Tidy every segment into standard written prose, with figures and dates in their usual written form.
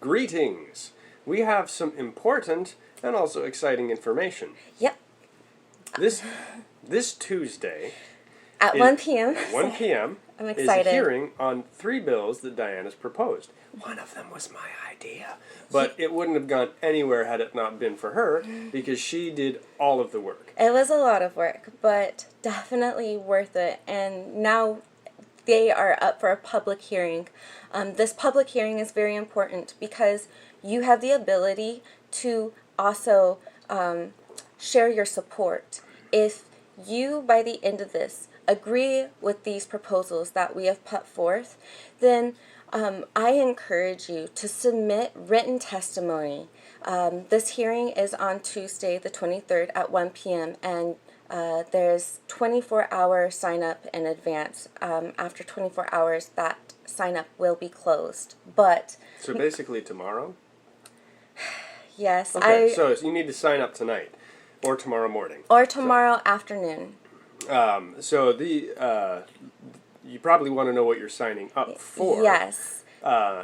Greetings! We have some important and also exciting information. Yep. This Tuesday At 1 p.m. At 1 p.m. I'm is excited. a hearing on 3 bills that Diana's proposed. One of them was my idea, but it wouldn't have gone anywhere had it not been for her, because she did all of the work. It was a lot of work, but definitely worth it. And now they are up for a public hearing. This public hearing is very important because you have the ability to also share your support. If you, by the end of this, agree with these proposals that we have put forth, then I encourage you to submit written testimony. This hearing is on Tuesday the 23rd at 1 p.m. and there's 24-hour sign-up in advance. After 24 hours, that sign-up will be closed. But so basically tomorrow? Yes. Okay, so you need to sign up tonight or tomorrow morning. Or tomorrow afternoon. So you probably want to know what you're signing up for. Yes.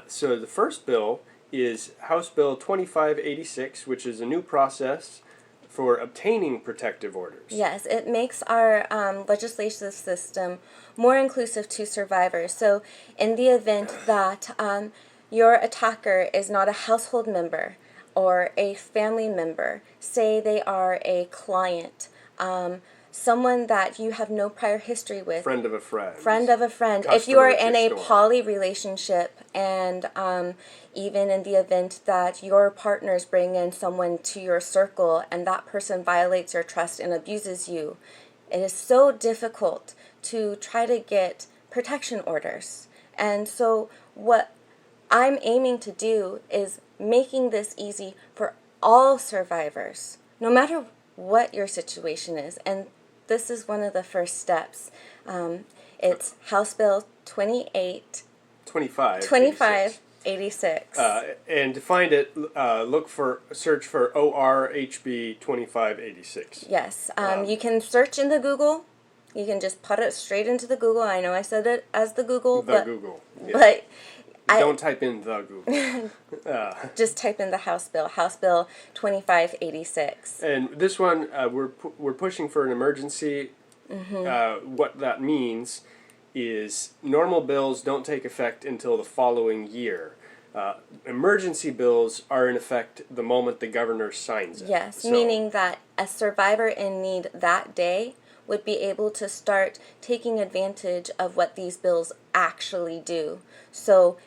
So the first bill is House Bill 2586, which is a new process for obtaining protective orders. Yes, it makes our legislative system more inclusive to survivors. So in the event that your attacker is not a household member or a family member, say they are a client, someone that you have no prior history with. Friend of a friend. Friend of a friend. If you are in a poly relationship, and even in the event that your partners bring in someone to your circle and that person violates your trust and abuses you, it is so difficult to try to get protection orders. And so what I'm aiming to do is making this easy for all survivors, no matter what your situation is. And this is one of the first steps. It's House Bill 2586. And to find it, search for ORHB 2586. Yes. You can search in the Google. You can just put it straight into the Google. I know I said it as the Google. Google. Yeah. But don't type in the Google. Just type in the House Bill 2586. And this one, we're pushing for an emergency. What that means is normal bills don't take effect until the following year. Emergency bills are in effect the moment the governor signs it. Yes, meaning that a survivor in need that day would be able to start taking advantage of what these bills actually do. So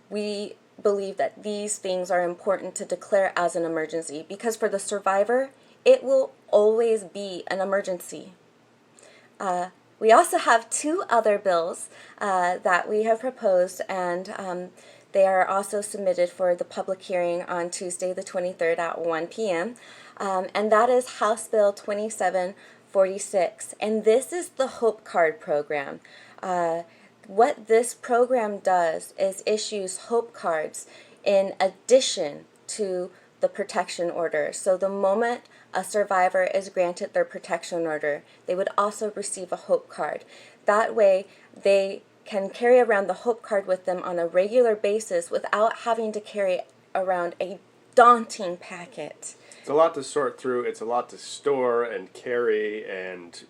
we believe that these things are important to declare as an emergency, because for the survivor, it will always be an emergency. We also have 2 other bills that we have proposed, and they are also submitted for the public hearing on Tuesday the 23rd at 1 p.m. And that is House Bill 2746, and this is the Hope Card program. What this program does is issues Hope Cards in addition to the protection order. So the moment a survivor is granted their protection order, they would also receive a Hope Card. That way, they can carry around the Hope Card with them on a regular basis without having to carry around a daunting packet. It's a lot to sort through. It's a lot to store and carry. And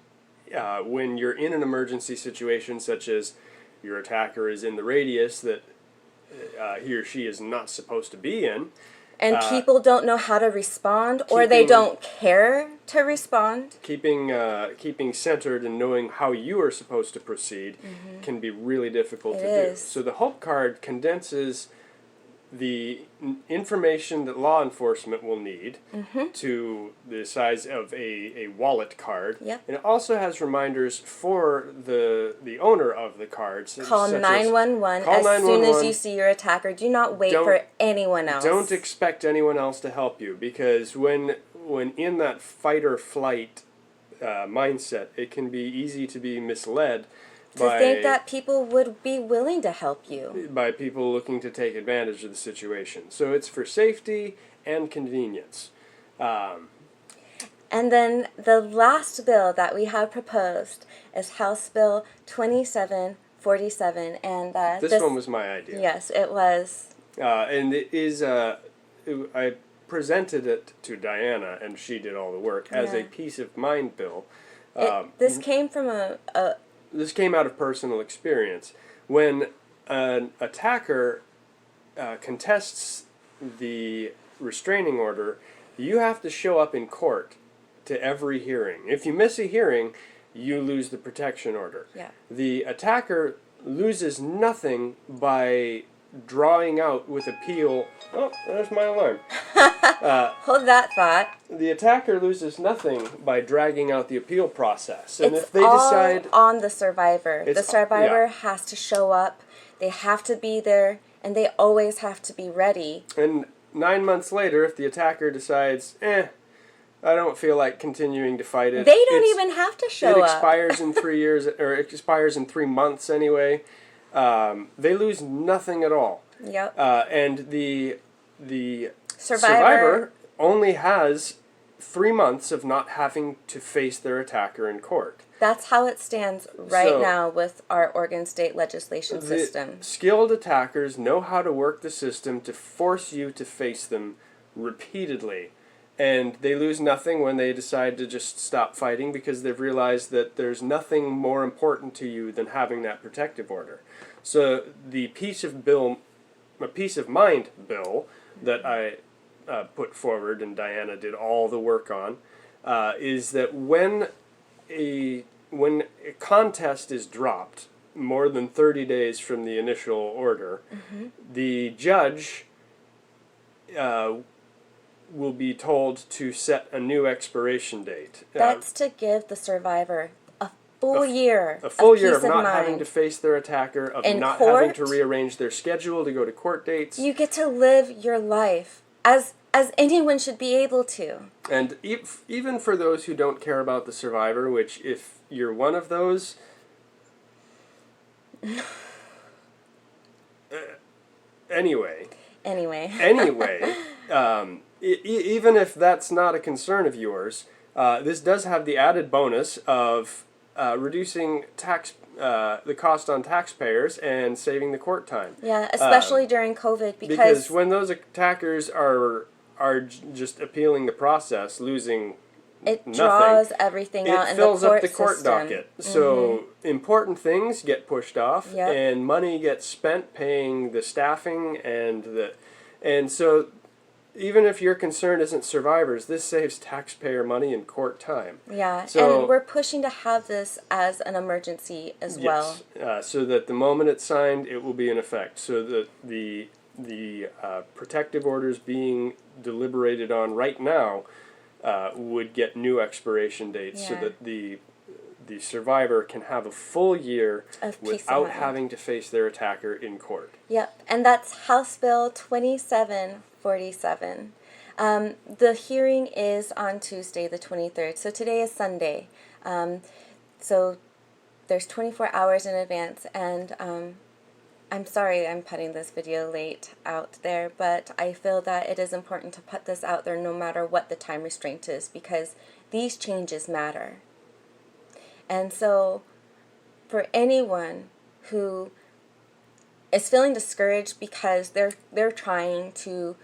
when you're in an emergency situation, such as your attacker is in the radius that he or she is not supposed to be in, and people don't know how to respond, or they don't care to respond. Keeping centered and knowing how you are supposed to proceed can be really difficult to do. So the Hope Card condenses the information that law enforcement will need to the size of a wallet card. Yep. And it also has reminders for the owner of the cards. Call 911 as soon as you see your attacker. Do not wait for anyone else. Don't expect anyone else to help you, because when in that fight or flight mindset, it can be easy to be misled. To think that people would be willing to help you. By people looking to take advantage of the situation. So it's for safety and convenience. And then the last bill that we have proposed is House Bill 2747. And this one was my idea. Yes, it was. And it is, I presented it to Diana, and she did all the work, as a peace of mind bill. This came from This came out of personal experience. When an attacker contests the restraining order, you have to show up in court to every hearing. If you miss a hearing, you lose the protection order. Yeah. The attacker loses nothing by drawing out with appeal. Oh, there's my alarm. Hold that thought. The attacker loses nothing by dragging out the appeal process. And It's if they all decide on the survivor. The survivor yeah. has to show up. They have to be there, and they always have to be ready. And 9 months later, if the attacker decides, I don't feel like continuing to fight it. They don't even have to show up. It expires in 3 years, or it expires in 3 months anyway. They lose nothing at all. Yep. And the survivor only has 3 months of not having to face their attacker in court. That's how it stands right now with our Oregon state legislation system. Skilled attackers know how to work the system to force you to face them repeatedly. And they lose nothing when they decide to just stop fighting because they've realized that there's nothing more important to you than having that protective order. So the peace of mind bill that I put forward and Diana did all the work on is that when a contest is dropped more than 30 days from the initial order, the judge will be told to set a new expiration date. That's to give the survivor a full year of not mind. having to face their attacker, of In not court, having to rearrange their schedule to go to court dates. You get to live your life as anyone should be able to. And even for those who don't care about the survivor, which if you're one of those, anyway, even if that's not a concern of yours, this does have the added bonus of reducing the cost on taxpayers and saving the court time. Yeah, especially during COVID, because when those attackers are just appealing the process, losing it nothing, draws everything out in the court system. It fills up the court system. docket. So important things get pushed off, and money gets spent paying the staffing and so even if your concern isn't survivors, this saves taxpayer money and court time. Yeah, so, and we're pushing to have this as an emergency as well. So that the moment it's signed, it will be in effect. So that the protective orders being deliberated on right now would get new expiration dates, so that the survivor can have a full year without having to face their attacker in court. Yep, and that's House Bill 2747. The hearing is on Tuesday, the 23rd. So today is Sunday. So there's 24 hours in advance, and I'm sorry I'm putting this video late out there, but I feel that it is important to put this out there no matter what the time restraint is, because these changes matter. And so for anyone who is feeling discouraged because they're trying to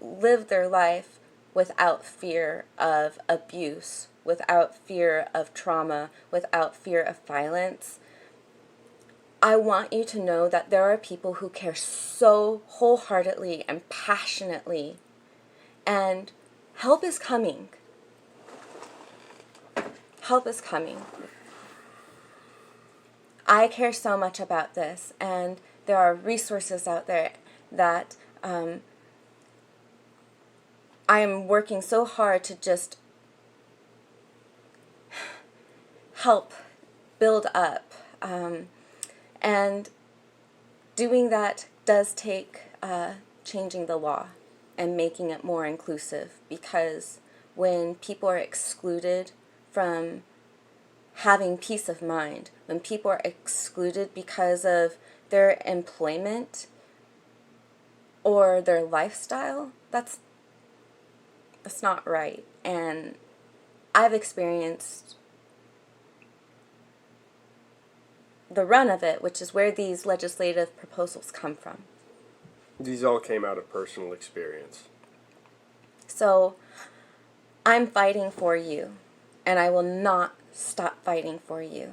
live their life without fear of abuse, without fear of trauma, without fear of violence, I want you to know that there are people who care so wholeheartedly and passionately, and help is coming. Help is coming. I care so much about this, and there are resources out there that I am working so hard to just help build up. And doing that does take changing the law and making it more inclusive, because when people are excluded from having peace of mind, when people are excluded because of their employment or their lifestyle, that's not right. And I've experienced the run of it, which is where these legislative proposals come from. These all came out of personal experience. So, I'm fighting for you, and I will not stop fighting for you.